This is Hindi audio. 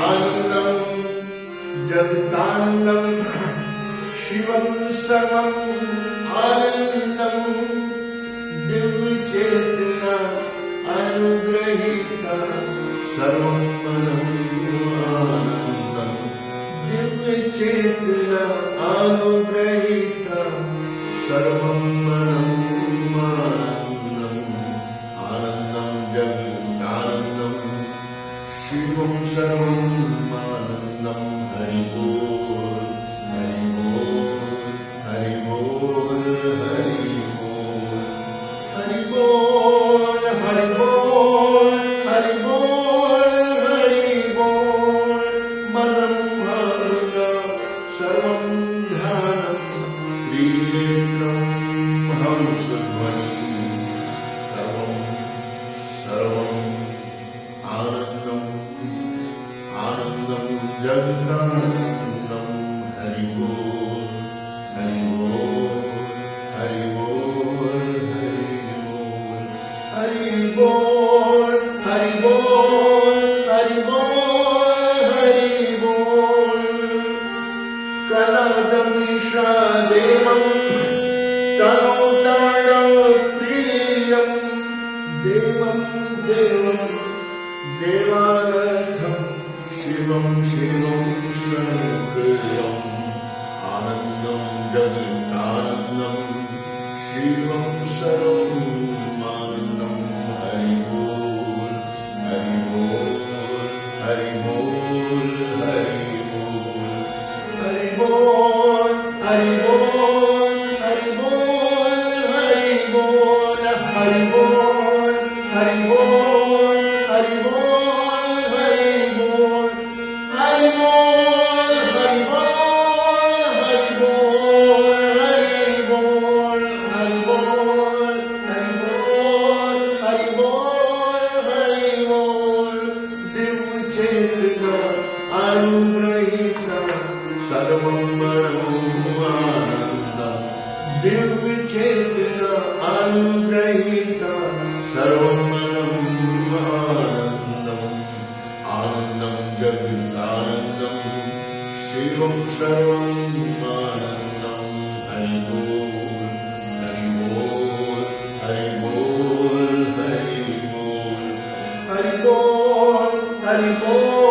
आनंदम जगदानंदम शिवम सर्वम आनंदम दिव्य चेतना अनुग्रहीता सर्वम आनंदम दिव्य चेतना अनुग्रहीता सर्वम आनंदम आनंदम जगदानंदम शिवम सर्वम आनंदम हरि बोल हरि बोल हरि बोल हरि बोल हरि बोल हरि बोल हरि बोल मनम भावना सर्वम ध्यानम त्रिनेत्रम हंसध्वनि सर्वम सर्वम आनंदम आनंदम जगदानंदम हरि बोल हरि बोल हरि बोल हरि बोल हरि बोल हरि बोल हरि बोल कलादमीशा देवं तनो ताणो प्रियं देवं देवं देवालयं शिवं शिवं शङ्करम् आनन्दं जगदानन्दं शिवं सर्वम् आनन्दं हरि बोल हरि बोल हरि बोल हरि बोल हरि बोल हरि बोल हरि बोल हरि बोल हरि बोल हरि बोल हरि बोल हरि बोल हरि बोल हरि बोल हरि बोल हरि बोल हरि बोल हरि बोल दिव्य चेतना अनुग्रहीता सर्वम् आनन्दम् दिव्य चेतना अनुग्रहीता सर्वम् आनन्दम् आनन्दं जगदानन्दं शिवं सर्वम् आनन्दं हरि बोल हरि बोल हरि बोल हरि बोल हरि बोल हरि बोल